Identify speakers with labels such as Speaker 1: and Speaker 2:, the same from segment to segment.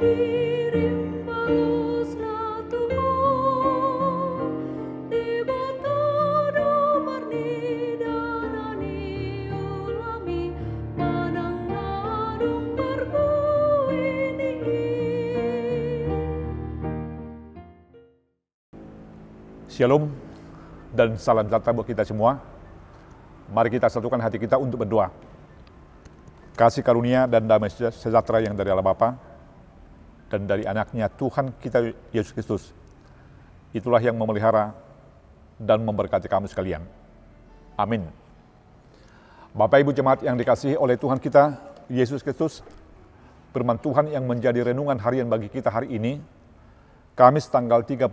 Speaker 1: kirim baluslah Tuhan, di batado marni danani ulami, manang nadung perbuini.
Speaker 2: Shalom dan salam sejahtera buat kita semua. Mari kita satukan hati kita untuk berdoa. Kasih karunia dan damai sejahtera yang dari Allah Bapa dan dari anaknya Tuhan kita Yesus Kristus, itulah yang memelihara dan memberkati kamu sekalian. Amin. Bapak Ibu jemaat yang dikasihi oleh Tuhan kita Yesus Kristus, firman Tuhan yang menjadi renungan harian bagi kita hari ini, Kamis tanggal 30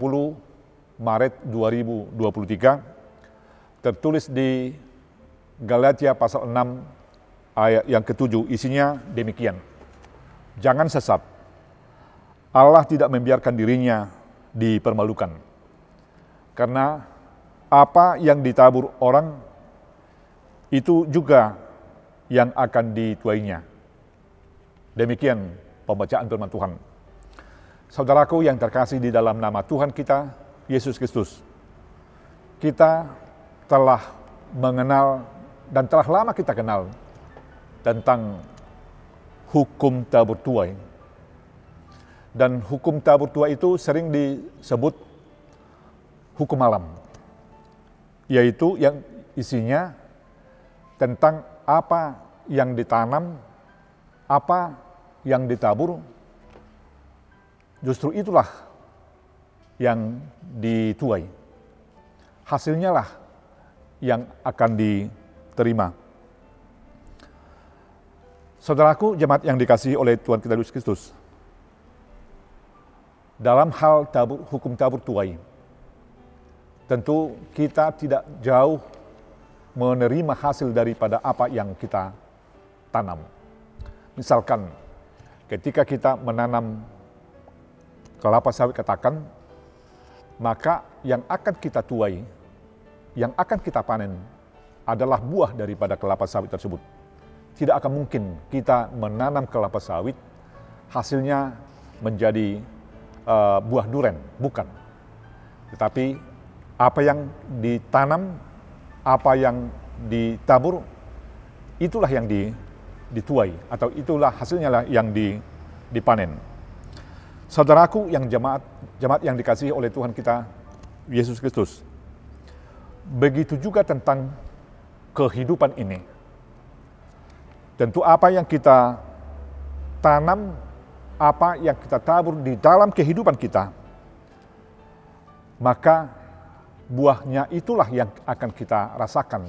Speaker 2: Maret 2023, tertulis di Galatia pasal 6 ayat yang ke-7, isinya demikian. Jangan sesat, Allah tidak membiarkan dirinya dipermalukan. Karena apa yang ditabur orang, itu juga yang akan dituainya. Demikian pembacaan firman Tuhan. Saudaraku yang terkasih di dalam nama Tuhan kita, Yesus Kristus, kita telah mengenal dan telah lama kita kenal tentang hukum tabur tuai. Dan hukum tabur tuai itu sering disebut hukum alam, yaitu yang isinya tentang apa yang ditanam, apa yang ditabur, justru itulah yang dituai. Hasilnya lah yang akan diterima. Saudaraku jemaat yang dikasihi oleh Tuhan kita Yesus Kristus, dalam hal hukum tabur tuai, tentu kita tidak jauh menerima hasil daripada apa yang kita tanam. Misalkan ketika kita menanam kelapa sawit katakan, maka yang akan kita tuai, yang akan kita panen adalah buah daripada kelapa sawit tersebut. Tidak akan mungkin kita menanam kelapa sawit, hasilnya menjadi buah duren, bukan. Tetapi apa yang ditanam, apa yang ditabur, itulah yang dituai, atau itulah hasilnya lah yang dipanen. Saudaraku yang jemaat yang dikasihi oleh Tuhan kita Yesus Kristus, begitu juga tentang kehidupan ini. Tentu apa yang kita tanam, apa yang kita tabur di dalam kehidupan kita, maka buahnya itulah yang akan kita rasakan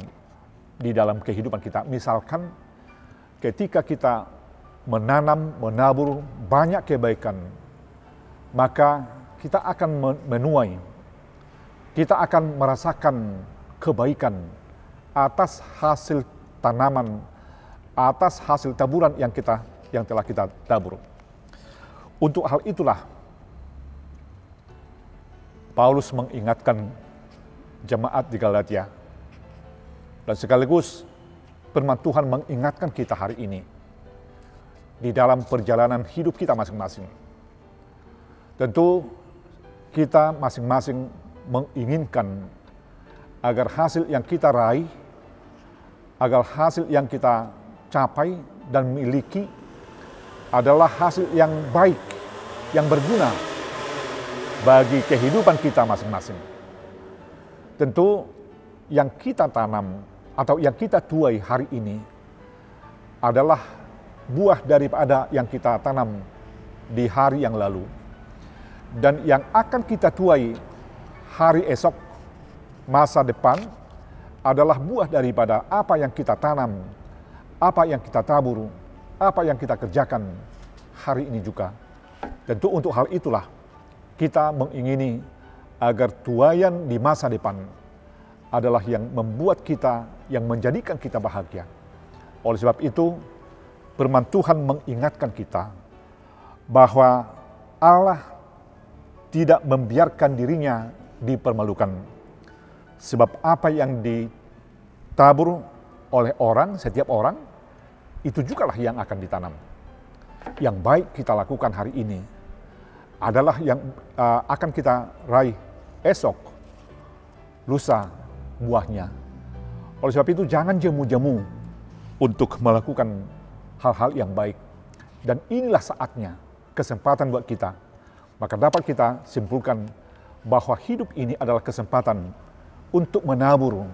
Speaker 2: di dalam kehidupan kita. Misalkan ketika kita menanam, menabur banyak kebaikan, maka kita akan menuai, kita akan merasakan kebaikan atas hasil tanaman, atas hasil taburan yang telah kita tabur. Untuk hal itulah Paulus mengingatkan jemaat di Galatia, dan sekaligus firman Tuhan mengingatkan kita hari ini di dalam perjalanan hidup kita masing-masing. Tentu kita masing-masing menginginkan agar hasil yang kita raih, agar hasil yang kita capai dan miliki adalah hasil yang baik, yang berguna bagi kehidupan kita masing-masing. Tentu yang kita tanam atau yang kita tuai hari ini adalah buah daripada yang kita tanam di hari yang lalu. Dan yang akan kita tuai hari esok, masa depan, adalah buah daripada apa yang kita tanam, apa yang kita tabur, apa yang kita kerjakan hari ini juga. Tentu untuk hal itulah kita mengingini agar tuaian di masa depan adalah yang membuat kita, yang menjadikan kita bahagia. Oleh sebab itu, firman Tuhan mengingatkan kita bahwa Allah tidak membiarkan dirinya dipermalukan. Sebab apa yang ditabur oleh orang, setiap orang, itu jugalah yang akan ditanam. yang baik kita lakukan hari ini adalah yang akan kita raih esok, lusa, buahnya. Oleh sebab itu jangan jemu-jemu untuk melakukan hal-hal yang baik. Dan inilah saatnya, kesempatan buat kita. Maka dapat kita simpulkan bahwa hidup ini adalah kesempatan untuk menabur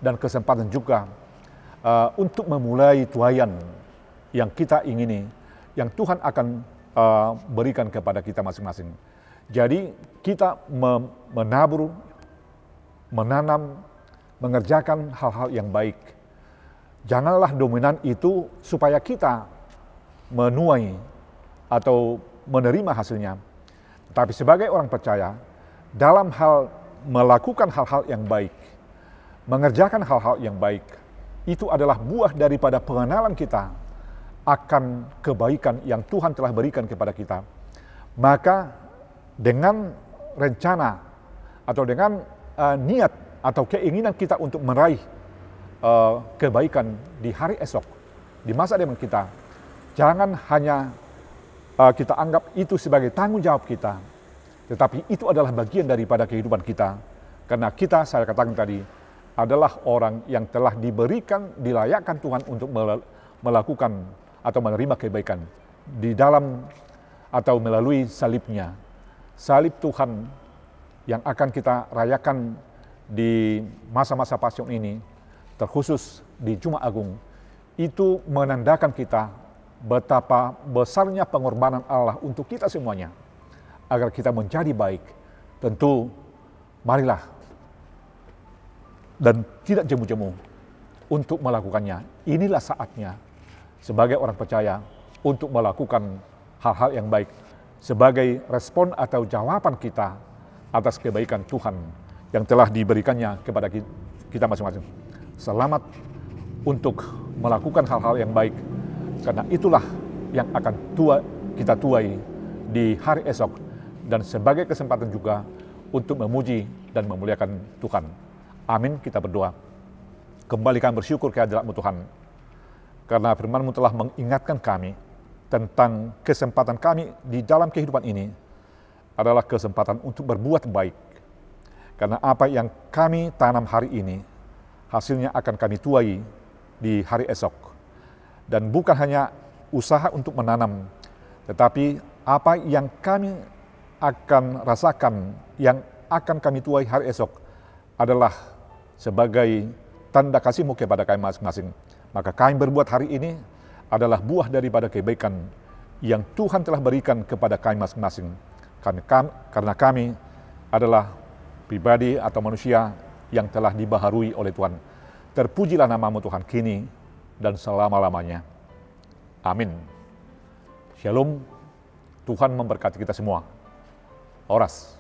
Speaker 2: dan kesempatan juga untuk memulai tuaian yang kita ingini, yang Tuhan akan berikan kepada kita masing-masing. Jadi kita menabur, menanam, mengerjakan hal-hal yang baik. Janganlah dominan itu supaya kita menuai atau menerima hasilnya. Tapi sebagai orang percaya, dalam hal melakukan hal-hal yang baik, mengerjakan hal-hal yang baik, itu adalah buah daripada pengenalan kita akan kebaikan yang Tuhan telah berikan kepada kita. Maka dengan rencana atau dengan niat atau keinginan kita untuk meraih kebaikan di hari esok, di masa depan kita, jangan hanya kita anggap itu sebagai tanggung jawab kita, tetapi itu adalah bagian daripada kehidupan kita. Karena kita, saya katakan tadi, adalah orang yang telah diberikan, dilayakkan Tuhan untuk melakukan atau menerima kebaikan di dalam atau melalui salibnya. Salib Tuhan yang akan kita rayakan di masa-masa Paskah ini, terkhusus di Jumat Agung, itu menandakan kita betapa besarnya pengorbanan Allah untuk kita semuanya, agar kita menjadi baik. Tentu marilah dan tidak jemu-jemu untuk melakukannya. Inilah saatnya sebagai orang percaya untuk melakukan hal-hal yang baik sebagai respon atau jawaban kita atas kebaikan Tuhan yang telah diberikannya kepada kita masing-masing. Selamat untuk melakukan hal-hal yang baik, karena itulah yang akan kita tuai di hari esok, dan sebagai kesempatan juga untuk memuji dan memuliakan Tuhan. Amin, kita berdoa. Kembalikan bersyukur kehadirat-Mu Tuhan, karena firman-Mu telah mengingatkan kami tentang kesempatan kami di dalam kehidupan ini adalah kesempatan untuk berbuat baik. Karena apa yang kami tanam hari ini, hasilnya akan kami tuai di hari esok. Dan bukan hanya usaha untuk menanam, tetapi apa yang kami akan rasakan, yang akan kami tuai hari esok adalah sebagai tanda kasih-Mu kepada kami masing-masing. Maka kami berbuat hari ini adalah buah daripada kebaikan yang Tuhan telah berikan kepada kami masing-masing. Karena kami adalah pribadi atau manusia yang telah dibaharui oleh Tuhan. Terpujilah nama-Mu Tuhan kini dan selama-lamanya. Amin. Shalom. Tuhan memberkati kita semua. Oras.